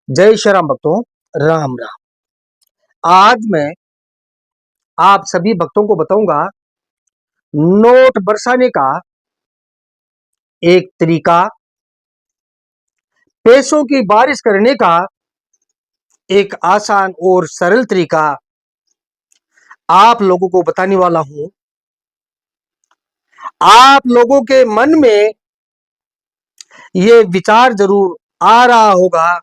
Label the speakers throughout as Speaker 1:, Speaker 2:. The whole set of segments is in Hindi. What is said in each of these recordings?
Speaker 1: जय श्री राम भक्तों, राम राम। आज मैं आप सभी भक्तों को बताऊंगा नोट बरसाने का एक तरीका, पैसों की बारिश करने का एक आसान और सरल तरीका आप लोगों को बताने वाला हूं। आप लोगों के मन में ये विचार जरूर आ रहा होगा,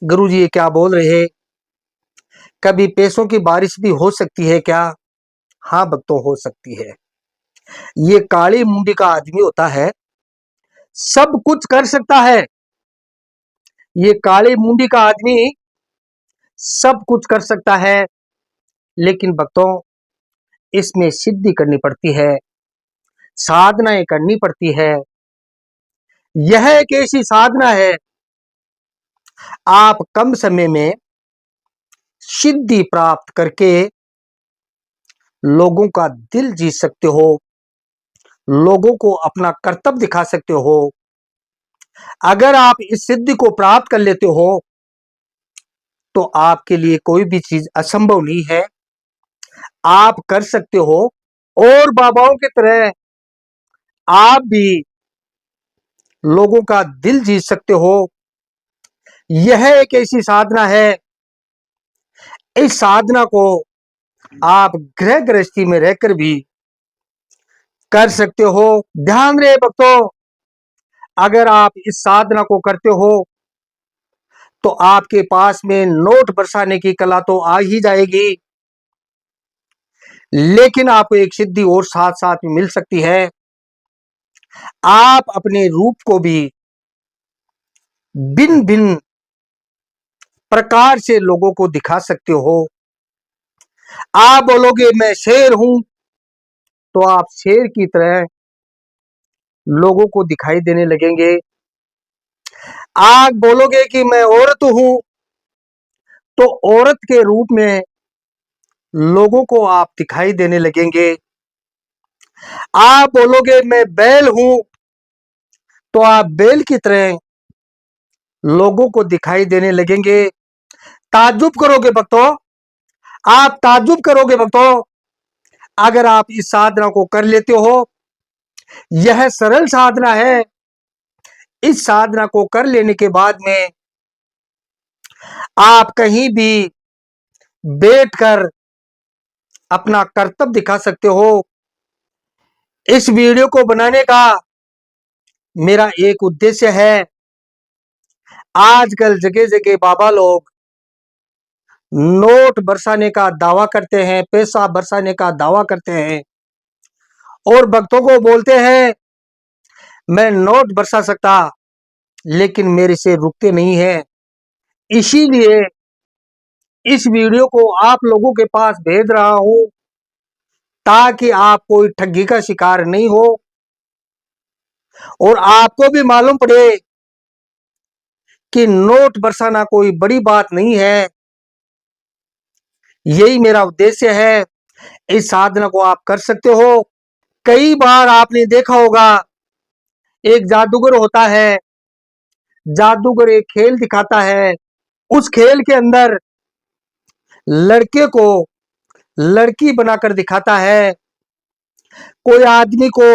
Speaker 1: गुरुजी ये क्या बोल रहे हैं, कभी पैसों की बारिश भी हो सकती है क्या? हाँ भक्तों, हो सकती है। ये काली मुंडी का आदमी होता है, सब कुछ कर सकता है। ये काली मुंडी का आदमी सब कुछ कर सकता है, लेकिन भक्तों इसमें सिद्धि करनी पड़ती है, साधनाएं करनी पड़ती है। यह एक ऐसी साधना है, आप कम समय में सिद्धि प्राप्त करके लोगों का दिल जीत सकते हो, लोगों को अपना कर्तव्य दिखा सकते हो। अगर आप इस सिद्धि को प्राप्त कर लेते हो तो आपके लिए कोई भी चीज असंभव नहीं है, आप कर सकते हो। और बाबाओं की तरह आप भी लोगों का दिल जीत सकते हो। यह एक ऐसी साधना है, इस साधना को आप गृह गृहस्थी में रहकर भी कर सकते हो। ध्यान रहे भक्तों, अगर आप इस साधना को करते हो तो आपके पास में नोट बरसाने की कला तो आ ही जाएगी, लेकिन आपको एक सिद्धि और साथ साथ में मिल सकती है। आप अपने रूप को भी भिन्न भिन्न प्रकार से लोगों को दिखा सकते हो। आप बोलोगे मैं शेर हूं, तो आप शेर की तरह लोगों को दिखाई देने लगेंगे। आप बोलोगे कि मैं औरत हूं, तो औरत के रूप में लोगों को आप दिखाई देने लगेंगे। आप बोलोगे मैं बैल हूं, तो आप बैल की तरह लोगों को दिखाई देने लगेंगे। ताज्जुब करोगे भक्तों, आप ताज्जुब करोगे भक्तों, अगर आप इस साधना को कर लेते हो। यह सरल साधना है, इस साधना को कर लेने के बाद में आप कहीं भी बैठकर अपना कर्तव्य दिखा सकते हो। इस वीडियो को बनाने का मेरा एक उद्देश्य है, आजकल जगह जगह बाबा लोग नोट बरसाने का दावा करते हैं, पैसा बरसाने का दावा करते हैं और भक्तों को बोलते हैं मैं नोट बरसा सकता, लेकिन मेरे से रुकते नहीं है। इसीलिए इस वीडियो को आप लोगों के पास भेज रहा हूं, ताकि आप कोई ठगी का शिकार नहीं हो और आपको भी मालूम पड़े कि नोट बरसाना कोई बड़ी बात नहीं है। यही मेरा उद्देश्य है। इस साधना को आप कर सकते हो। कई बार आपने देखा होगा, एक जादूगर होता है, जादूगर एक खेल दिखाता है। उस खेल के अंदर लड़के को लड़की बनाकर दिखाता है, कोई आदमी को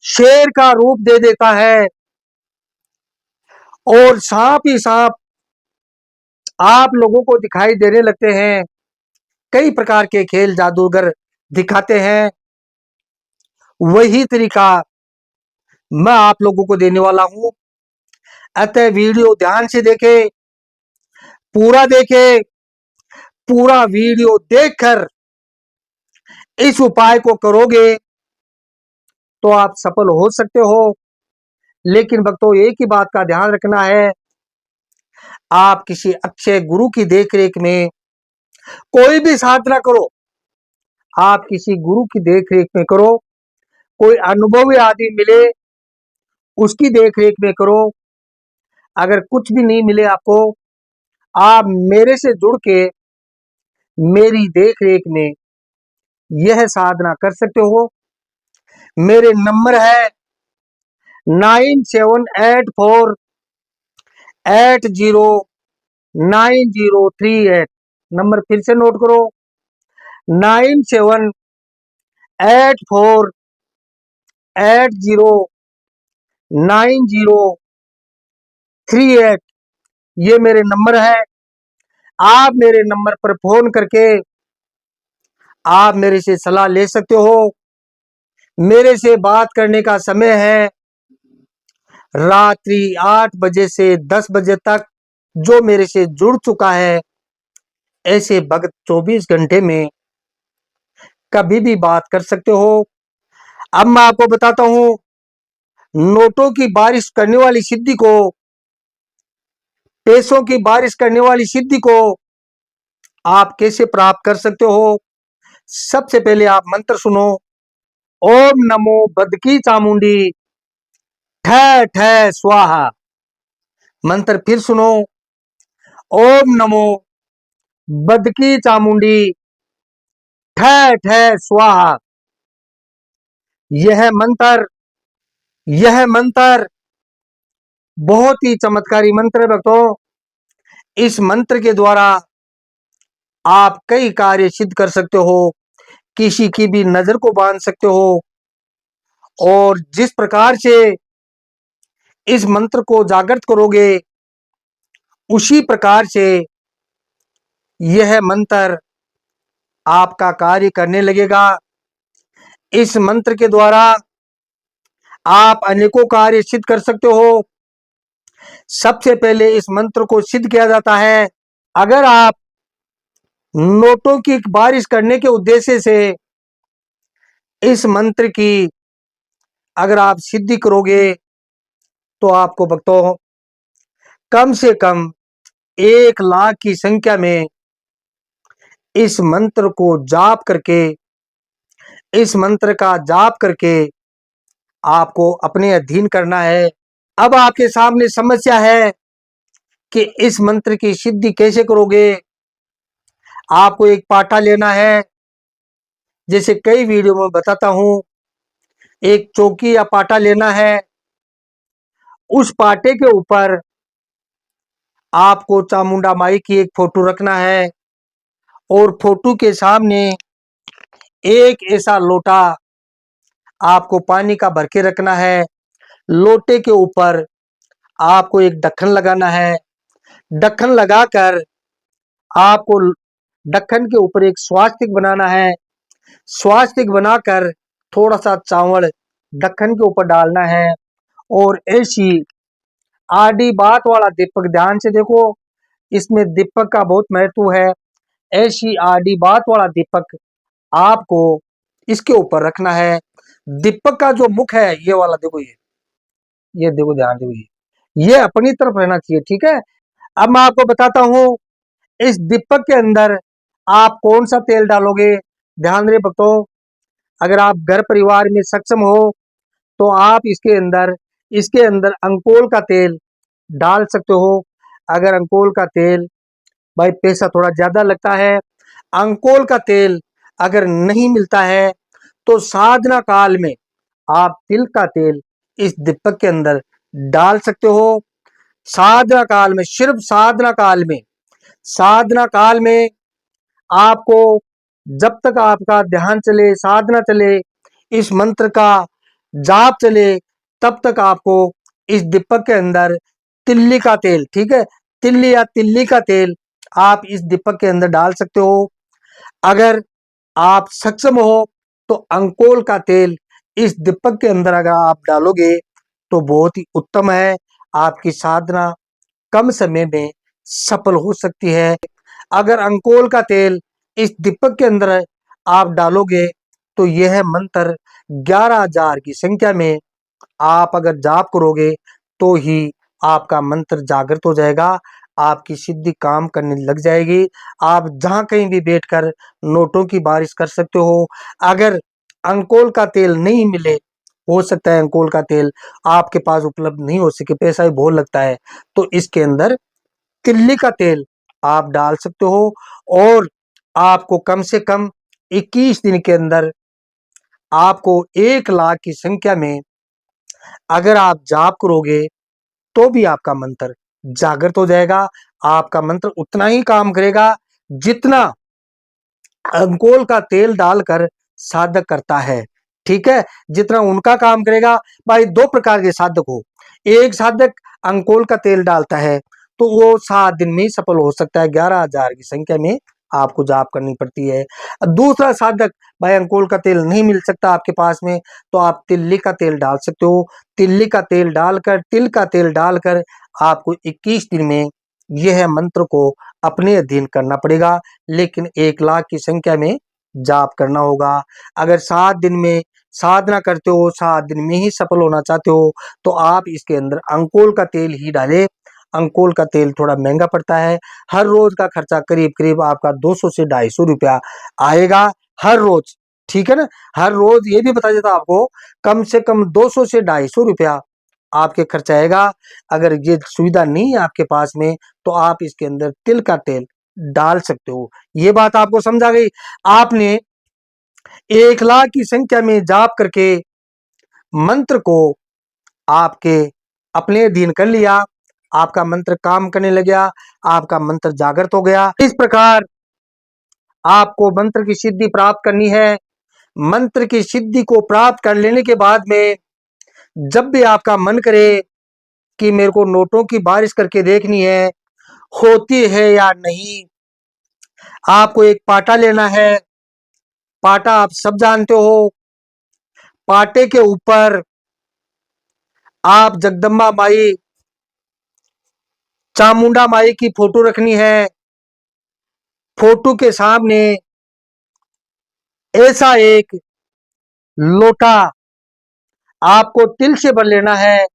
Speaker 1: शेर का रूप दे देता है और सांप ही सांप आप लोगों को दिखाई देने लगते हैं। कई प्रकार के खेल जादूगर दिखाते हैं। वही तरीका मैं आप लोगों को देने वाला हूं। अतः वीडियो ध्यान से देखे, पूरा देखे। पूरा वीडियो देखकर इस उपाय को करोगे तो आप सफल हो सकते हो। लेकिन भक्तों एक ही बात का ध्यान रखना है, आप किसी अच्छे गुरु की देखरेख में कोई भी साधना करो, आप किसी गुरु की देखरेख में करो। कोई अनुभवी आदमी मिले, उसकी देखरेख में करो। अगर कुछ भी नहीं मिले आपको, आप मेरे से जुड़ के मेरी देखरेख में यह साधना कर सकते हो। मेरे नंबर है 9784 809038। नंबर फिर से नोट करो, 9784809038। ये मेरे नंबर है। आप मेरे नंबर पर फोन करके आप मेरे से सलाह ले सकते हो। मेरे से बात करने का समय है रात्रि 8 बजे से 10 बजे तक। जो मेरे से जुड़ चुका है, ऐसे भगत 24 घंटे में कभी भी बात कर सकते हो। अब मैं आपको बताता हूं, नोटों की बारिश करने वाली सिद्धि को, पैसों की बारिश करने वाली सिद्धि को आप कैसे प्राप्त कर सकते हो। सबसे पहले आप मंत्र सुनो, ओम नमो बदकी चामुंडी ठै ठै स्वाहा। मंत्र फिर सुनो, ओम नमो बदकी चामुंडी ठै ठै स्वाहा। यह मंत्र यह मंत्र बहुत ही चमत्कारी मंत्र है भक्तों। इस मंत्र के द्वारा आप कई कार्य सिद्ध कर सकते हो, किसी की भी नजर को बांध सकते हो। और जिस प्रकार से इस मंत्र को जागृत करोगे, उसी प्रकार से यह मंत्र आपका कार्य करने लगेगा। इस मंत्र के द्वारा आप अनेकों कार्य सिद्ध कर सकते हो। सबसे पहले इस मंत्र को सिद्ध किया जाता है, अगर आप नोटों की बारिश करने के उद्देश्य से इस मंत्र की अगर आप सिद्धि करोगे, तो आपको भक्तों कम से कम 1 लाख की संख्या में इस मंत्र को जाप करके, इस मंत्र का जाप करके आपको अपने अधीन करना है। अब आपके सामने समस्या है कि इस मंत्र की सिद्धि कैसे करोगे। आपको एक पाटा लेना है, जैसे कई वीडियो में बताता हूं। एक चौकी या पाटा लेना है, उस पाटे के ऊपर आपको चामुंडा माई की एक फोटो रखना है और फोटो के सामने एक ऐसा लोटा आपको पानी का भर के रखना है। लोटे के ऊपर आपको एक ढक्कन लगाना है। ढक्कन लगाकर आपको ढक्कन के ऊपर एक स्वास्तिक बनाना है। स्वास्तिक बनाकर थोड़ा सा चावल ढक्कन के ऊपर डालना है और ऐसी आडी बात वाला दीपक, ध्यान से देखो, इसमें दीपक का बहुत महत्व है। ऐसी आडी बात वाला दीपक आपको इसके ऊपर रखना है। दीपक का जो मुख है, ये वाला देखो, ये देखो, ध्यान देखो, ये अपनी तरफ रहना चाहिए, ठीक है। अब मैं आपको बताता हूं, इस दीपक के अंदर आप कौन सा तेल डालोगे। ध्यान रहे भक्तों, अगर आप घर परिवार में सक्षम हो तो आप इसके अंदर अंकोल का तेल डाल सकते हो। अगर अंकोल का तेल, भाई पैसा थोड़ा ज्यादा लगता है, अंकोल का तेल अगर नहीं मिलता है तो साधना काल में आप तिल का तेल इस दीपक के अंदर डाल सकते हो। साधना काल में, सिर्फ साधना काल में आपको, जब तक आपका ध्यान चले, साधना चले, इस मंत्र का जाप चले, तब तक आपको इस दीपक के अंदर तिल्ली का तेल, ठीक है, तिल्ली या तिल्ली का तेल आप इस दीपक के अंदर डाल सकते हो। अगर आप सक्षम हो तो अंकोल का तेल इस दीपक के अंदर अगर आप डालोगे तो बहुत ही उत्तम है। आपकी साधना कम समय में सफल हो सकती है। अगर अंकोल का तेल इस दीपक के अंदर आप डालोगे तो यह मंत्र 11,000 की संख्या में आप अगर जाप करोगे तो ही आपका मंत्र जागृत हो जाएगा, आपकी सिद्धि काम करने लग जाएगी। आप जहां कहीं भी बैठकर नोटों की बारिश कर सकते हो। अगर अंकोल का तेल नहीं मिले, हो सकता है अंकोल का तेल आपके पास उपलब्ध नहीं हो सके, पैसा भी बहुत लगता है, तो इसके अंदर तिल्ली का तेल आप डाल सकते हो। और आपको कम से कम 21 दिन के अंदर आपको 1 लाख की संख्या में अगर आप जाप करोगे तो भी आपका मंत्र जागृत हो जाएगा। आपका मंत्र उतना ही काम करेगा जितना अंकोल का तेल डालकर साधक करता है। ठीक है, जितना उनका काम करेगा। भाई दो प्रकार के साधक हो, एक साधक अंकोल का तेल डालता है तो वो 7 दिन में ही सफल हो सकता है, 11,000 की संख्या में आपको जाप करनी पड़ती है। दूसरा साधक, भाई अंकोल का तेल नहीं मिल सकता आपके पास में, तो आप तिल्ली का तेल डाल सकते हो। तिल्ली का तेल डालकर, तिल का तेल डालकर आपको 21 दिन में यह मंत्र को अपने अधीन करना पड़ेगा, लेकिन 1,00,000 की संख्या में जाप करना होगा। अगर 7 दिन में साधना करते हो, 7 दिन में ही सफल होना चाहते हो, तो आप इसके अंदर अंकोल का तेल ही डालें। अंकोल का तेल थोड़ा महंगा पड़ता है, हर रोज का खर्चा करीब करीब आपका 200 से 250 रुपया आएगा हर रोज। ठीक है ना, हर रोज ये भी बता देता आपको, कम से कम 200 से 250 रुपया आपके खर्चा आएगा। अगर ये सुविधा नहीं है आपके पास में, तो आप इसके अंदर तिल का तेल डाल सकते हो। ये बात आपको समझ आ गई। आपने 1,00,000 की संख्या में जाप करके मंत्र को आपके अपने अधीन कर लिया, आपका मंत्र काम करने लग गया, आपका मंत्र जागृत हो गया। इस प्रकार आपको मंत्र की सिद्धि प्राप्त करनी है। मंत्र की सिद्धि को प्राप्त कर लेने के बाद में जब भी आपका मन करे कि मेरे को नोटों की बारिश करके देखनी है, होती है या नहीं, आपको एक पाटा लेना है। पाटा आप सब जानते हो। पाटे के ऊपर आप जगदम्बा माई, चामुंडा माई की फोटो रखनी है। फोटो के सामने ऐसा एक लोटा आपको तिल से भर लेना है।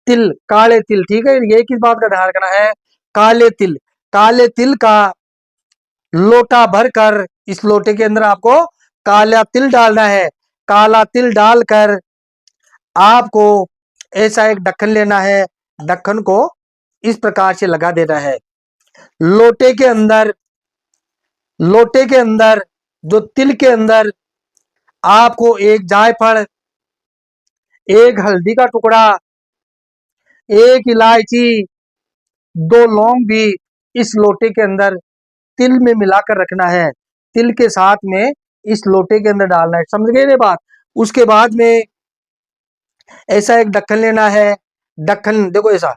Speaker 1: तिल, काले तिल, ठीक है, ये किस बात का ध्यान रखना है, काले तिल। काले तिल का लोटा भरकर इस लोटे के अंदर आपको काला तिल डालना है। काला तिल डालकर आपको ऐसा एक ढक्कन लेना है। ढक्कन को इस प्रकार से लगा देना है। लोटे के अंदर, लोटे के अंदर जो तिल के अंदर आपको एक जायफल, एक हल्दी का टुकड़ा, एक इलायची, 2 लौंग भी इस लोटे के अंदर तिल में मिलाकर रखना है। तिल के साथ में इस लोटे के अंदर डालना है। समझ गए ये बात। उसके बाद में ऐसा एक ढक्कन लेना है। ढक्कन देखो, ऐसा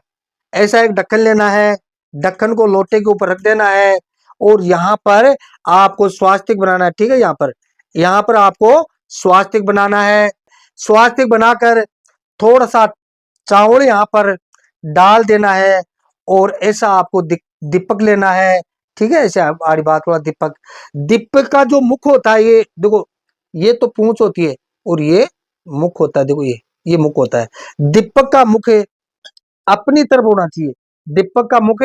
Speaker 1: ऐसा एक ढक्कन लेना है। ढक्कन को लोटे के ऊपर रख देना है और यहाँ पर आपको स्वास्तिक बनाना है। ठीक है, यहाँ पर आपको स्वास्तिक बनाना है। स्वास्तिक बनाकर थोड़ा सा चावल यहाँ पर डाल देना है और ऐसा आपको दीपक लेना है। ठीक है, ऐसे हमारी बात हुआ दीपक। दीपक का जो मुख होता है, ये देखो, ये तो पूंछ होती है और ये मुख होता है। देखो, ये मुख होता है। दीपक का मुख अपनी तरफ होना चाहिए। दीपक का मुख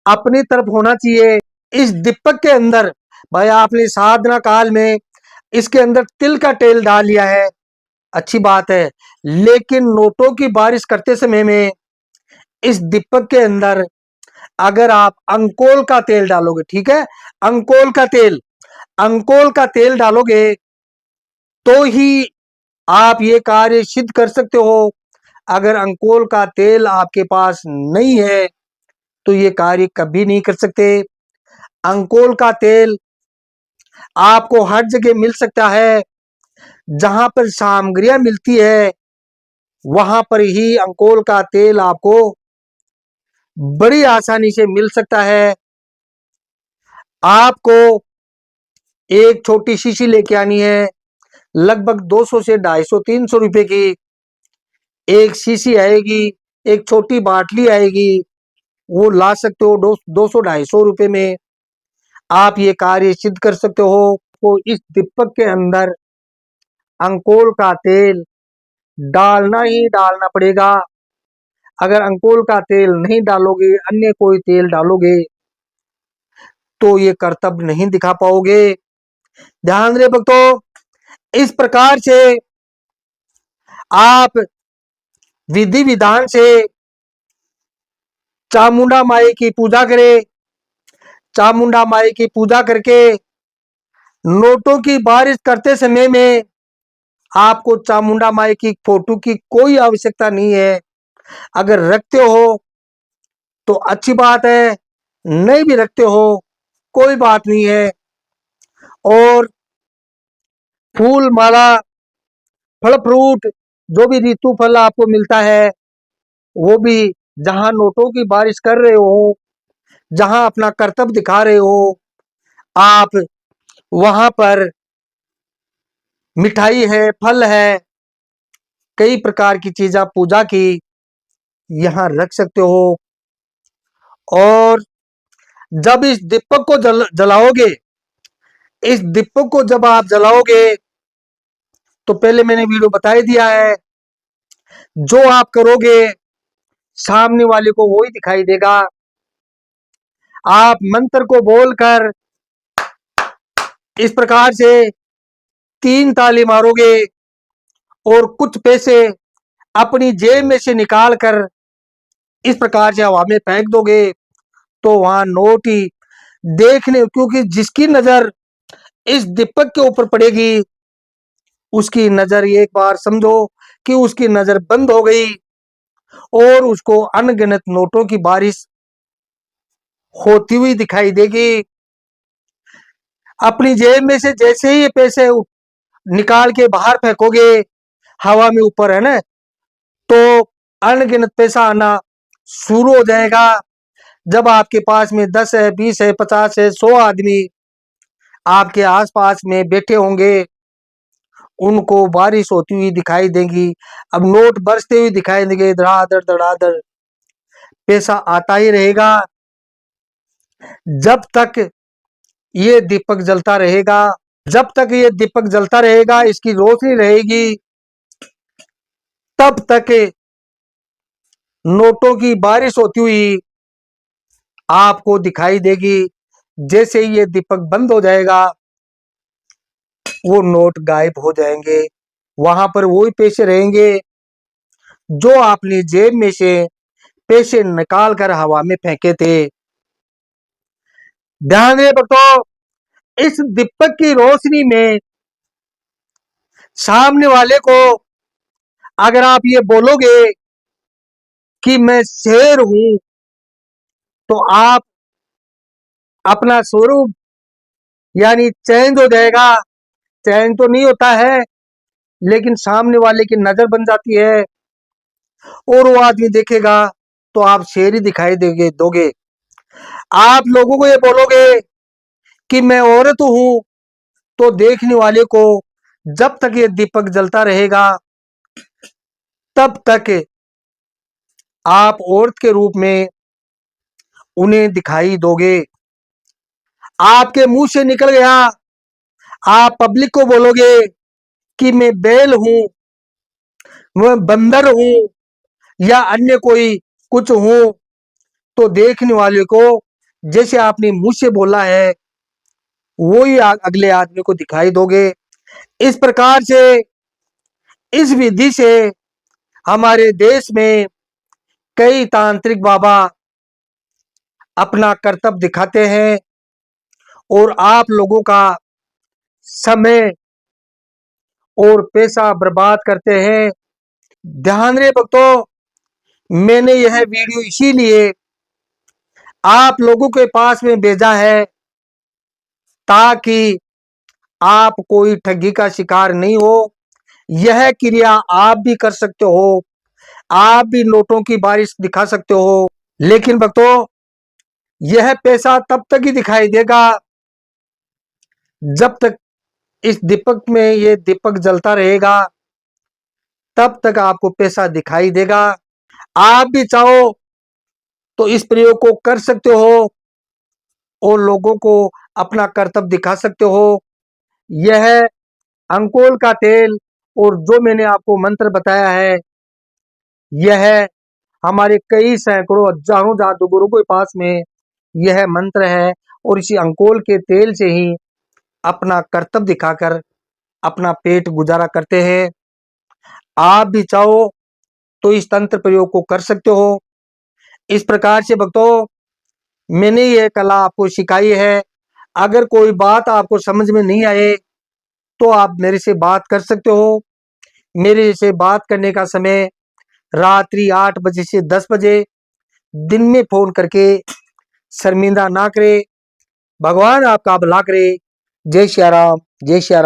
Speaker 1: अपनी तरफ होना चाहिए। इस दीपक के अंदर भाई आपने साधना काल में इसके अंदर तिल का तेल डाल लिया है, अच्छी बात है। लेकिन नोटों की बारिश करते समय में इस दीपक के अंदर अगर आप अंकोल का तेल डालोगे, ठीक है, अंकोल का तेल, अंकोल का तेल डालोगे तो ही आप ये कार्य सिद्ध कर सकते हो। अगर अंकोल का तेल आपके पास नहीं है तो ये कार्य कभी नहीं कर सकते। अंकोल का तेल आपको हर जगह मिल सकता है। जहां पर सामग्रियां मिलती है वहां पर ही अंकोल का तेल आपको बड़ी आसानी से मिल सकता है। आपको एक छोटी शीशी लेके आनी है, लगभग 200 से 250 300 रुपए की एक शीशी आएगी। एक छोटी बाटली आएगी, वो ला सकते हो। 200 250 रुपए में आप ये कार्य सिद्ध कर सकते हो। तो इस दीपक के अंदर अंकोल का तेल डालना ही डालना पड़ेगा। अगर अंकोल का तेल नहीं डालोगे, अन्य कोई तेल डालोगे, तो ये कर्तव्य नहीं दिखा पाओगे। ध्यान रहे भक्तों, इस प्रकार से आप विधि विधान से चामुंडा माई की पूजा करें। चामुंडा माई की पूजा करके नोटों की बारिश करते समय में आपको चामुंडा माई की फोटो की कोई आवश्यकता नहीं है। अगर रखते हो तो अच्छी बात है, नहीं भी रखते हो कोई बात नहीं है। और फूल माला, फल फ्रूट, जो भी ऋतु फल आपको मिलता है, वो भी जहां नोटों की बारिश कर रहे हो, जहां अपना कर्तव्य दिखा रहे हो आप, वहां पर मिठाई है, फल है, कई प्रकार की चीज आप पूजा की यहाँ रख सकते हो। और जब इस दीपक को जलाओगे, इस दीपक को जब आप जलाओगे, तो पहले मैंने वीडियो बता ही दिया है, जो आप करोगे सामने वाले को वो ही दिखाई देगा। आप मंत्र को बोलकर इस प्रकार से 3 ताली मारोगे और कुछ पैसे अपनी जेब में से निकाल कर इस प्रकार से हवा में फेंक दोगे, तो वहां नोट ही देखने, क्योंकि जिसकी नजर इस दीपक के ऊपर पड़ेगी, उसकी नजर एक बार समझो कि उसकी नजर बंद हो गई और उसको अनगिनत नोटों की बारिश होती हुई दिखाई देगी। अपनी जेब में से जैसे ही ये पैसे निकाल के बाहर फेंकोगे हवा में ऊपर, है ना, तो अनगिनत पैसा आना शुरू हो जाएगा। जब आपके पास में 10 है, 20 है, 50 है, 100 आदमी आपके आसपास में बैठे होंगे, उनको बारिश होती हुई दिखाई देगी। अब नोट बरसते हुए दिखाई देंगे, धड़ाधड़ धड़ाधड़ पैसा आता ही रहेगा जब तक ये दीपक जलता रहेगा। जब तक ये दीपक जलता रहेगा, इसकी रोशनी रहेगी, तब तक नोटों की बारिश होती हुई आपको दिखाई देगी। जैसे ही ये दीपक बंद हो जाएगा, वो नोट गायब हो जाएंगे। वहां पर वही पैसे रहेंगे जो आपने जेब में से पैसे निकाल कर हवा में फेंके थे। ध्यान रहे बच्चों, इस दीपक की रोशनी में सामने वाले को अगर आप ये बोलोगे कि मैं शेर हूं, तो आप अपना स्वरूप यानी चेंज हो जाएगा। चेंज तो नहीं होता है, लेकिन सामने वाले की नजर बन जाती है और वो आदमी देखेगा तो आप शेर ही दिखाई दोगे। आप लोगों को ये बोलोगे कि मैं औरत हूं, तो देखने वाले को जब तक ये दीपक जलता रहेगा, तब तक आप औरत के रूप में उन्हें दिखाई दोगे। आपके मुंह से निकल गया, आप पब्लिक को बोलोगे कि मैं बैल हूं, मैं बंदर हूं, या अन्य कोई कुछ हूं, तो देखने वाले को जैसे आपने मुंह से बोला है वो ही अगले आदमी को दिखाई दोगे। इस प्रकार से, इस विधि से हमारे देश में कई तांत्रिक बाबा अपना कर्तव्य दिखाते हैं और आप लोगों का समय और पैसा बर्बाद करते हैं। ध्यान रहे भक्तों, मैंने यह वीडियो इसीलिए आप लोगों के पास में भेजा है ताकि आप कोई ठगी का शिकार नहीं हो। यह क्रिया आप भी कर सकते हो, आप भी नोटों की बारिश दिखा सकते हो, लेकिन भक्तों यह पैसा तब तक ही दिखाई देगा जब तक इस दीपक में ये दीपक जलता रहेगा, तब तक आपको पैसा दिखाई देगा। आप भी चाहो तो इस प्रयोग को कर सकते हो और लोगों को अपना कर्तव्य दिखा सकते हो। यह अंकोल का तेल और जो मैंने आपको मंत्र बताया है, यह हमारे कई सैकड़ों हजारों जादूगरों के पास में यह मंत्र है और इसी अंकोल के तेल से ही अपना कर्तव्य दिखाकर अपना पेट गुजारा करते हैं। आप भी चाहो तो इस तंत्र प्रयोग को कर सकते हो। इस प्रकार से भक्तों, मैंने यह कला आपको सिखाई है। अगर कोई बात आपको समझ में नहीं आए तो आप मेरे से बात कर सकते हो। मेरे से बात करने का समय रात्रि 8 बजे से 10 बजे, दिन में फोन करके शर्मिंदा ना करे। भगवान आपका भला करे। जय श्री राम, जय श्री राम।